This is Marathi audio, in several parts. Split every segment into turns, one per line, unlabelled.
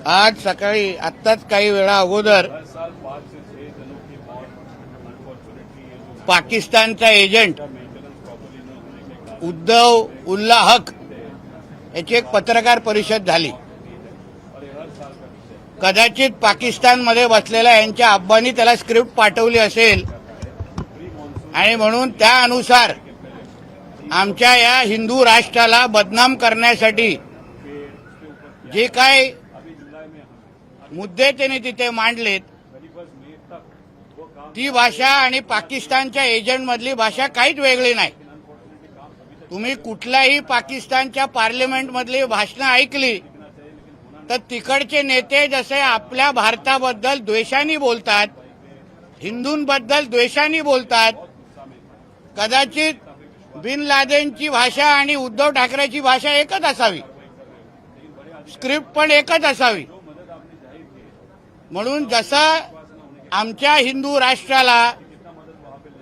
आज सकाळी आत्ताच काही वेळा अगोदर पाकिस्तानचा एजंट उद्धव उल्ला हक याची एक पत्रकार परिषद झाली. कदाचित पाकिस्तानमध्ये बसलेल्या यांच्या आब्बांनी त्याला स्क्रिप्ट पाठवली असेल आणि म्हणून त्यानुसार आमच्या या हिंदू राष्ट्राला बदनाम करण्यासाठी जे काय मुद्दे त्यांनी तिथे मांडलेत ती भाषा आणि पाकिस्तानच्या एजंटमधली भाषा काहीच वेगळी नाही. तुम्ही कुठल्याही पाकिस्तानच्या पार्लमेंटमधली भाषणं ऐकली तर तिकडचे नेते जसे आपल्या भारताबद्दल द्वेषाने बोलतात, हिंदूंबद्दल द्वेषाने बोलतात, कदाचित बिन लादेनची भाषा आणि उद्धव ठाकरेची भाषा एकच असावी, स्क्रिप्ट पण एकच असावी. म्हणून जसं आमच्या हिंदू राष्ट्राला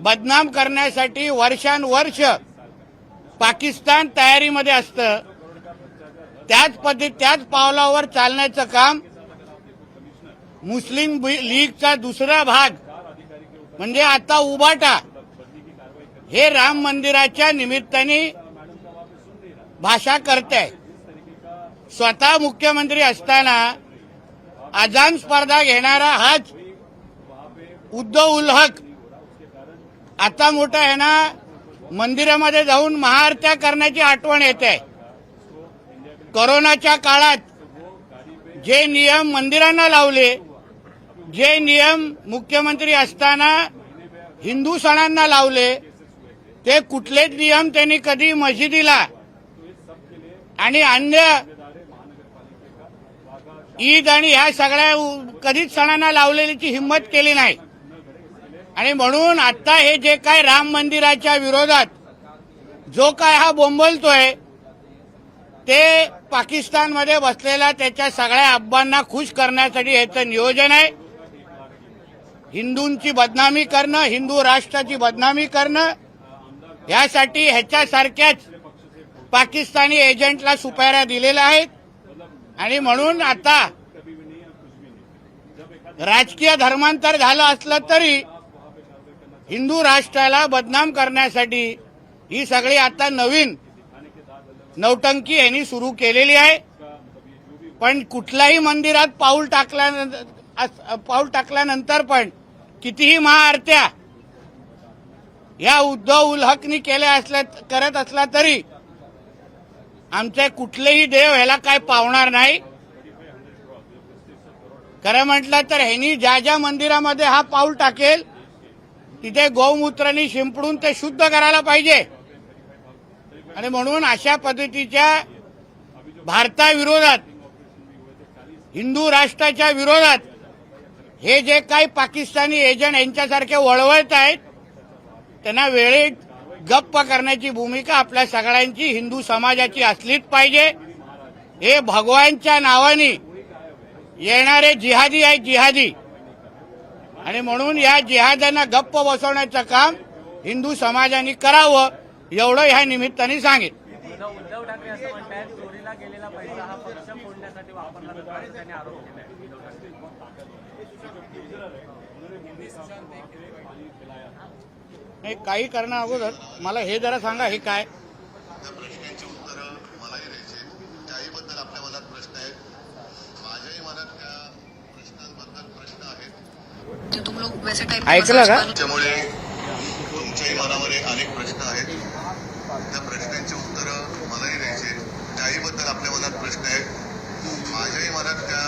बदनाम करण्यासाठी वर्षानुवर्ष पाकिस्तान तयारीमध्ये असतं, त्याच पावलावर चालण्याचं काम मुस्लिम लीगचा दुसरा भाग म्हणजे आता उबाटा हे राम मंदिराच्या निमित्ताने भाषा करते. स्वतः मुख्यमंत्री असताना अजान स्पर्धा घेणारा हाच उद्धव उल हक आता मोठा आहे ना मंदिरामध्ये जाऊन महाआरत्या करण्याची आठवण येते. कोरोनाच्या काळात जे नियम मंदिरांना लावले, जे नियम मुख्यमंत्री असताना हिंदू सणांना लावले, ते कुठलेच नियम त्यांनी कधी मशिदीला आणि अन्य ईद आणि ह्या सगळ्या कधीच सणांना लावलेलीची हिंमत केली नाही. आणि म्हणून आता हे जे काय राम मंदिराच्या विरोधात जो काय हा बोंबलतोय ते पाकिस्तानमध्ये बसलेला त्याच्या सगळ्या अब्बांना खुश करण्यासाठी ह्याचं नियोजन आहे. हिंदूंची बदनामी करणं, हिंदू राष्ट्राची बदनामी करणं, यासाठी ह्याच्यासारख्याच पाकिस्तानी एजंटला सुपाऱ्या दिलेल्या आहेत. आणि म्हणून आता राजकीय धर्मांतर झालं असलं तरी हिंदू राष्ट्राला बदनाम करण्यासाठी ही सगळी आता नवीन नौटंकी यांनी सुरू केलेली आहे. पण कुठल्याही मंदिरात पाऊल टाकल्यानंतर पण कितीही महाआरत्या या उद्धव उल हकनी करत असला तरी आमचे कुठलेही देव ह्याला काय पावणार नाही. खरं म्हटलं तर ह्यांनी ज्या ज्या मंदिरामध्ये हा पाऊल टाकेल तिथे गौमूत्रांनी शिंपडून ते शुद्ध करायला पाहिजे. आणि म्हणून अशा पद्धतीच्या भारताविरोधात, हिंदू राष्ट्राच्या विरोधात हे जे काही पाकिस्तानी एजंट यांच्यासारखे वळवत आहेत त्यांना वेळेत गप्प करण्याची भूमिका आपल्या सगळ्यांची, हिंदू समाजाची असलीच पाहिजे. हे भगवानच्या नावाने येणारे जिहादी आहेत, जिहादी. आणि म्हणून या जिहाद्यांना गप्प बसवण्याचं काम हिंदू समाजाने करावं एवढं ह्या निमित्ताने सांगेन.
उद्धव ठाकरे असं म्हणतात चोरीला गेलेला पैसा हा पक्ष फोडण्यासाठी वापरला जातो असे त्यांनी आरोप केले.
नाही, काही करण्या अगोदर मला हे जरा सांगा, हे काय
त्या प्रश्नांची उत्तरं मलाही द्यायचे. त्याहीबद्दल आपल्या मनात प्रश्न आहेत, माझ्याही मनात त्या प्रश्नांबद्दल प्रश्न आहेत.
ऐकलं का?
त्यामुळे तुमच्याही मनामध्ये अनेक प्रश्न आहेत, त्या प्रश्नांची उत्तरं मलाही द्यायचे. त्याहीबद्दल आपल्या मनात प्रश्न आहेत, माझ्याही मनात त्या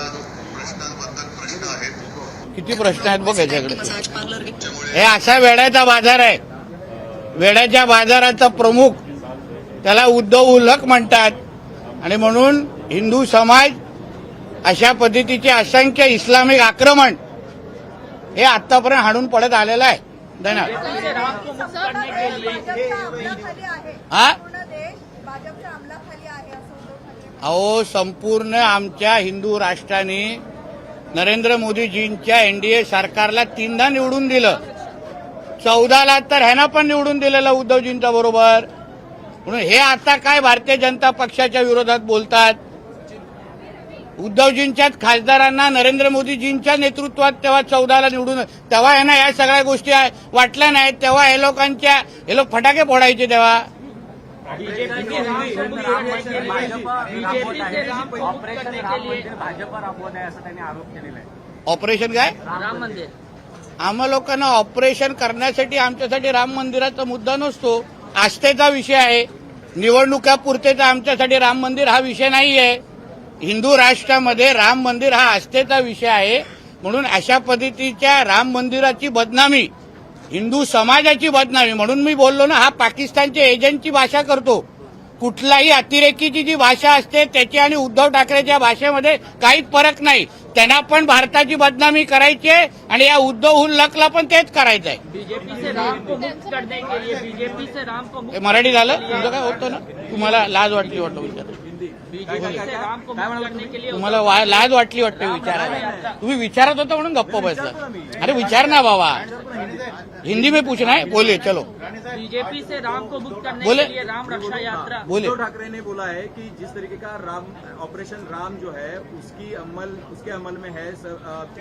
प्रश्नांबद्दल प्रश्न आहेत.
किती प्रश्न आहेत बघ याच्याकडे. हे असा वेड्याचा बाजार आहे. वेड्याच्या बाजाराचा प्रमुख त्याला उद्धव उल हक म्हणतात. आणि म्हणून हिंदू समाज अशा पद्धतीचे असंख्य इस्लामिक आक्रमण हे आतापर्यंत हाणून पडत आलेलं आहे. धन्यवाद. हा अहो, संपूर्ण आमच्या हिंदू राष्ट्राने नरेंद्र मोदीजींच्या एनडीए सरकारला 3दा निवडून दिलं. 14ला तर ह्यांना पण निवडून दिलेलं उद्धवजींच्या बरोबर. म्हणून हे आता काय भारतीय जनता पक्षाच्या विरोधात बोलतात. उद्धवजींच्याच खासदारांना नरेंद्र मोदीजींच्या नेतृत्वात तेव्हा 14ला निवडून तेव्हा यांना या सगळ्या गोष्टी वाटल्या नाहीत. तेव्हा हे लोक फटाके फोडायचे तेव्हा.
ऑपरेशन राम मंदिर भाजप राबवत आहे असं त्यांनी आरोप केलेला आहे.
ऑपरेशन काय?
राम मंदिर
आम्हा लोकांना ऑपरेशन करण्यासाठी आमच्यासाठी राम मंदिराचा मुद्दा नसतो. आस्थेचा विषय आहे. निवडणुकापुरतेचा आमच्यासाठी राम मंदिर हा विषय नाही आहे. हिंदू राष्ट्रामध्ये राम मंदिर हा आस्थेचा विषय आहे. म्हणून अशा पद्धतीच्या राम मंदिराची बदनामी, हिंदू समाजाची बदनामी, म्हणून मी बोललो ना, हा पाकिस्तानच्या एजंटची भाषा करतो. कुठलाही अतिरेकीची जी भाषा असते त्याची आणि उद्धव ठाकरेच्या भाषेमध्ये काहीच फरक नाही. त्यांना पण भारताची बदनामी करायची आहे आणि या उद्धव हुल्लकला पण तेच करायचं आहे.
बीजेपी से राम को मुक्त करने के लिए बीजेपी से राम को
हे मराठी झालं तुमचं काय होतं ना? तुम्हाला लाज वाटली वाटतं विचार?
बीजेपी से राम को मुक्त करने के लिए
तुम्हाला लाज वाटली वाटते विचारायला? तुम्ही विचारत होता म्हणून गप्प बसला. अरे विचार ना बाबा, हिंदी में पूछना है, बोले चलो.
बीजेपी से राम को मुक्त करने
बोले.
के लिए राम रक्षा यात्रा.
बोले.
उद्धव ठाकरे ने बोला है कि जिस तरीके का राम ऑपरेशन राम जो है उसके अमल में है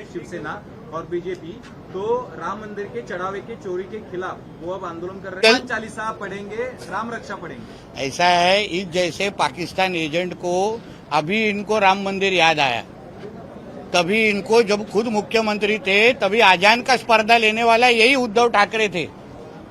शिवसेना और बीजेपी, तो राम मंदिर के चढ़ावे के चोरी के खिलाफ वो अब आंदोलन कर रहे हैं. चालीसा पढ़ेंगे, राम रक्षा पढ़ेंगे.
ऐसा है, इस जैसे पाकिस्तान एजेंट को अभी इनको राम मंदिर याद आया. तभी इनको जब खुद मुख्यमंत्री थे तभी आजान का स्पर्धा लेने वाला यही उद्धव ठाकरे थे.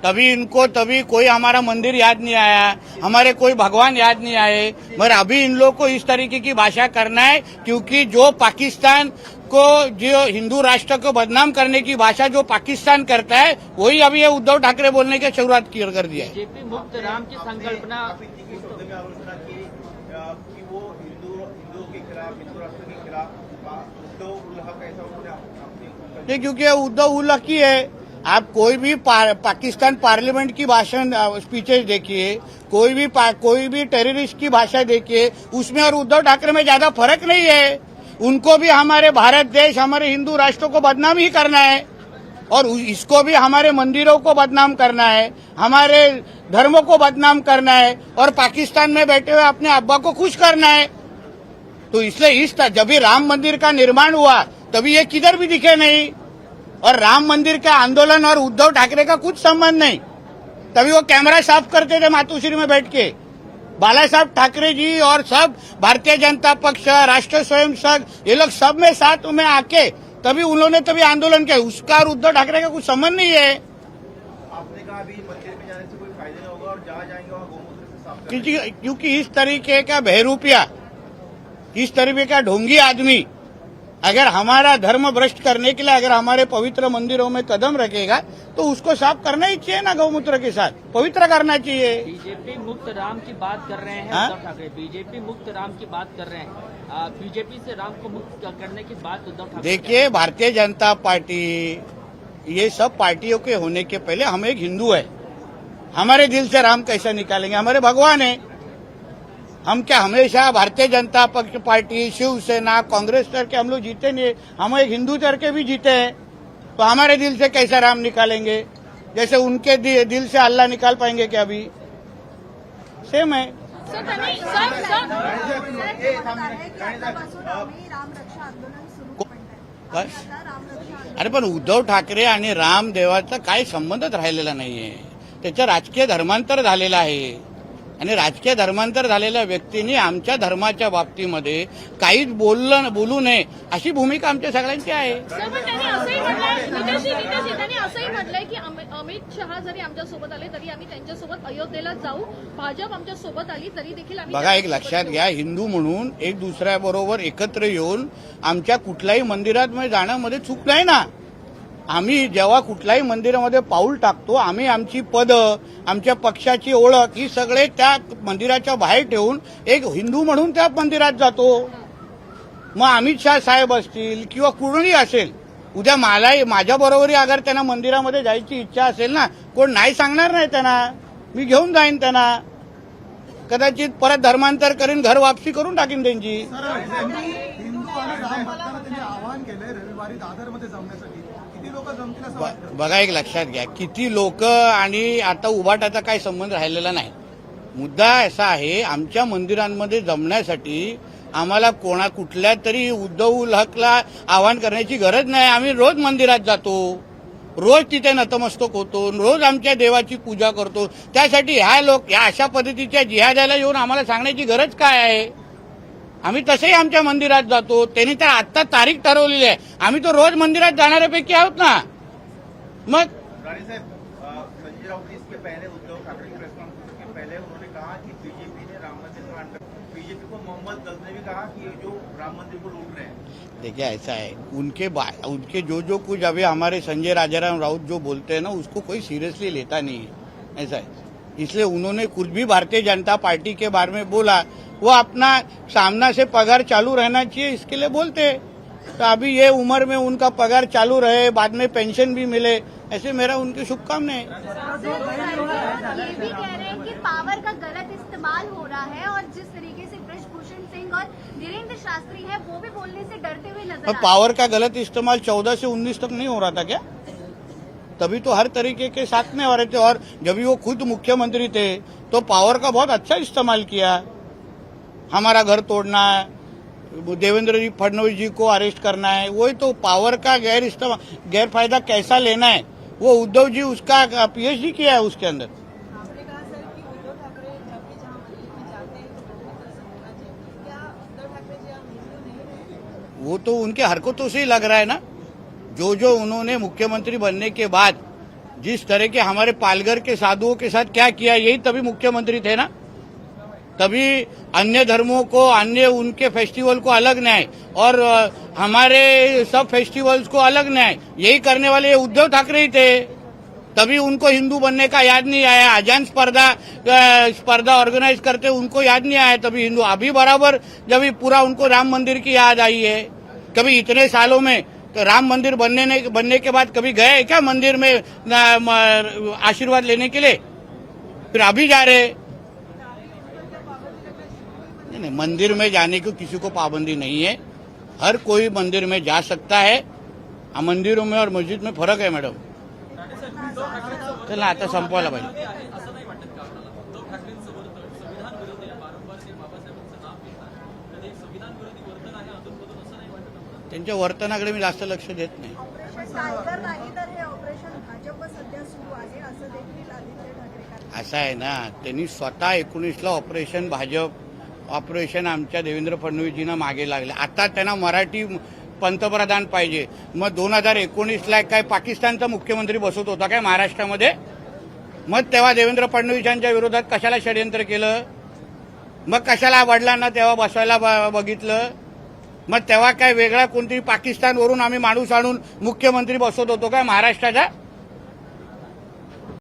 तभी कोई हमारा मंदिर याद नहीं आया, हमारे कोई भगवान याद नहीं आए. मगर अभी इन लोग को इस तरीके की भाषा करना है, क्योंकि जो पाकिस्तान को, जो हिंदू राष्ट्र को बदनाम करने की भाषा जो पाकिस्तान करता है, वही अभी ये उद्धव ठाकरे बोलने की शुरुआत कर दिया है.
बीजेपी मुक्त राम की संकल्पना
आलोचना की कि वो हिंदुओं के खिलाफ, हिंदू राष्ट्र के खिलाफ उद्धव उल्लह ऐसा उन्होंने
ये क्योंकि उद्धव उल्लह की है. आप कोई भी पाकिस्तान पार्लियामेंट की भाषण स्पीचेस देखिए, कोई भी टेररिस्ट की भाषा देखिए, उसमें और उद्धव ठाकरे में ज्यादा फर्क नहीं है. उनको भी हमारे भारत देश, हमारे हिंदू राष्ट्रों को बदनाम ही करना है और इसको भी हमारे मंदिरों को बदनाम करना है, हमारे धर्मों को बदनाम करना है और पाकिस्तान में बैठे हुए अपने अब्बा को खुश करना है. तो इसलिए जब भी राम मंदिर का निर्माण हुआ तभी ये किधर भी दिखे नहीं. और राम मंदिर का आंदोलन और उद्धव ठाकरे का कुछ संबंध नहीं. तभी वो कैमरा साफ करते थे मातोश्री में बैठ के. बाला साहब ठाकरे जी और सब भारतीय जनता पक्ष, राष्ट्र स्वयं संघ, ये लोग सब में साथ में आके तभी आंदोलन किया. उसका और उद्धव ठाकरे का कुछ संबंध नहीं है.
आपने कहा अभी मंदिर में जाने से कोई फायदा नहीं होगा और जहाँ जाएंगे वहाँ गोमूत्र से साफ करेंगे.
क्योंकि इस तरीके का बहरूपिया, इस तरीके का ढोंगी आदमी अगर हमारा धर्म भ्रष्ट करने के लिए अगर हमारे पवित्र मंदिरों में कदम रखेगा तो उसको साफ करना ही चाहिए ना. गौमूत्र के साथ पवित्र करना चाहिए.
बीजेपी मुक्त राम की बात कर रहे हैं
हाँ?
उद्धव ठाकरे बीजेपी मुक्त राम की बात कर रहे हैं. बीजेपी से राम को मुक्त करने की बात उद्धव ठाकरे.
देखिए, भारतीय जनता पार्टी, ये सब पार्टियों के होने के पहले हम एक हिंदू है. हमारे दिल से राम कैसे निकालेंगे? हमारे भगवान है. हम क्या हमेशा भारतीय जनता पक्ष पार्टी, शिवसेना, कांग्रेस करके हम लोग जीते नहीं. हम एक हिंदू करके भी जीते हैं. तो हमारे दिल से कैसे राम निकालेंगे? जैसे उनके दिल से अल्लाह निकाल पाएंगे क्या? अभी सेम है.
सर त्यांनी राम रक्षा आंदोलन सुरू
काय?
म्हणतात.
अरे पण उद्धव ठाकरे आणि रामदेवाचा काही संबंधच राहिलेला नाहीये. त्याचं राजकीय धर्मांतर झालेलं आहे आणि राजकीय धर्मांतर झालेल्या व्यक्तींनी आमच्या धर्माच्या बाबतीमध्ये काहीच बोलू नये अशी भूमिका आमच्या सगळ्यांची आहे.
सर पण त्यांनी असंही म्हटलंय, नितेशजी त्यांनी असंही म्हटलंय की अमित शहा जरी आमच्यासोबत आले तरी आम्ही त्यांच्यासोबत अयोध्येला जाऊ. भाजप आमच्या सोबत आली तरी देखील आम्ही
बघा, एक लक्षात घ्या, हिंदू म्हणून एक दुसऱ्याबरोबर एकत्र येऊन आमच्या कुठल्याही मंदिरात जाणं मध्ये चूक नाही ना. आम्ही जेव्हा कुठल्याही मंदिरामध्ये पाऊल टाकतो, आम्ही आमची पदं, आमच्या पक्षाची ओळख ही सगळे त्या मंदिराच्या बाहेर ठेवून एक हिंदू म्हणून त्या मंदिरात जातो. मग अमित शहा साहेब असतील किंवा कुणीही असेल, उद्या माझ्याबरोबरही अगर त्यांना मंदिरामध्ये जायची इच्छा असेल ना, कोण नाही सांगणार नाही त्यांना. मी घेऊन जाईन त्यांना. कदाचित परत धर्मांतर करीन, घर वापसी करून टाकीन त्यांची.
हिंदू आणि राम भक्तांना त्यांनी आवाहन केलंय रविवारी दादरमध्ये जमण्यासाठी. किती लोक जमतील असं वाटतं?
बघा, एक लक्षात घ्या, किती लोक आणि आता उभाटाचा काही संबंध राहिलेला नाही. मुद्दा असा आहे, आमच्या मंदिरांमध्ये जमण्यासाठी आम्हाला कुठल्या तरी उद्धव हकला आवाहन करण्याची गरज नाही. आम्ही रोज मंदिरात जातो, रोज तिथे नतमस्तक होतो, रोज आमच्या देवाची पूजा करतो. त्यासाठी ह्या अशा पद्धतीच्या जिहाद्याला येऊन आम्हाला सांगण्याची गरज काय आहे? आम्ही तसेही आमच्या मंदिरात जातो. त्यांनी तर आत्ता तारीख ठरवलेली आहे. आम्ही तो रोज मंदिरात जाणाऱ्यापैकी आहोत ना. मग
राणे साहब, संजय राउत इसके पहले उद्धव ठाकरे की प्रेस कॉन्फ्रेंस के पहले उन्होंने कहा कि बीजेपी ने राम मंदिर कांड कर, बीजेपी को मोहम्मद गज ने भी कहा कि ये जो राम मंदिर को लूट रहे हैं.
देखिए ऐसा है, उनके जो कुछ अभी हमारे संजय राजाराम राउत जो बोलते हैं ना, उसको कोई सीरियसली लेता नहीं है. ऐसा है, इसलिए उन्होंने कुछ भी भारतीय जनता पार्टी के बारे में बोला, वो अपना सामना से पगार चालू रहना चाहिए, इसके लिए बोलते हैं. तो अभी ये उम्र में उनका पगार चालू रहे, बाद में पेंशन भी मिले, ऐसे मेरा उनकी शुभकामनाएं.
ये भी कह रहे हैं कि पावर का गलत इस्तेमाल हो रहा है और जिस तरीके से ब्रजभूषण सिंह और वीरेंद्र शास्त्री है वो भी बोलने से डरते हुए नजर आ रहे हैं.
पावर का गलत इस्तेमाल 14 से 19 तक नहीं हो रहा था क्या? तभी तो हर तरीके के साथ में हो रहे थे. और जब वो खुद मुख्यमंत्री थे तो पावर का बहुत अच्छा इस्तेमाल किया. हमारा घर तोड़ना है, देवेंद्र जी फडणवीस जी को अरेस्ट करना है, वही तो पावर का गैरफायदा कैसा लेना है, वो उद्धव जी उसका पीएचडी किया है उसके अंदर.
आपने कहा सर कि उद्धव ठाकरे जब भी जहां मंदिर में जाते हैं तो मंदिर दर्शन होना चाहिए. क्या उद्धव ठाकरे जी आप हिंदू नहीं हैं?
वो तो उनके हरकतों से ही लग रहा है ना. जो उन्होंने मुख्यमंत्री बनने के बाद जिस तरह के हमारे पालघर के साधुओं के साथ क्या किया, यही तभी मुख्यमंत्री थे ना. तभी अन्य धर्मों को, अन्य उनके फेस्टिवल को अलग न्याय और हमारे सब फेस्टिवल्स को अलग न्याय, यही करने वाले उद्धव ठाकरे ही थे. तभी उनको हिंदू बनने का याद नहीं आया. अजान स्पर्धा ऑर्गेनाइज करते उनको याद नहीं आया. तभी हिंदू अभी बराबर जब पूरा उनको राम मंदिर की याद आई है. कभी इतने सालों में तो राम मंदिर बनने के बाद कभी गए क्या मंदिर में आशीर्वाद लेने के लिए? फिर अभी जा रहे. नहीं, मंदिर में जाने की किसी को पाबंदी नहीं है. हर कोई मंदिर में जा सकता है. मंदिरों में और मस्जिद में फरक है मॅडम. चला आता संपवायला पाहिजे. त्यांच्या वर्तनाकडे मी जास्त लक्ष देत नाही.
ऑपरेशन टायगर नाही तर हे ऑपरेशन भाजप सध्या सुरू आहे असं देखील आदित्य ठाकरे.
असं आहे ना, त्यांनी स्वतः 19ला ऑपरेशन भाजप, ऑपरेशन आमच्या देवेंद्र फडणवीसजींना मागे लागले. आता त्यांना मराठी पंतप्रधान पाहिजे. मग 2019ला काय पाकिस्तानचा मुख्यमंत्री बसवत होता काय महाराष्ट्रामध्ये? मग तेव्हा देवेंद्र फडणवीसांच्या विरोधात कशाला षडयंत्र केलं? मग कशाला वडिलांना तेव्हा बसवायला बघितलं? मग तेव्हा काय वेगळा कोणतरी पाकिस्तानवरून आम्ही माणूस आणून मुख्यमंत्री बसवत होतो काय महाराष्ट्राचा?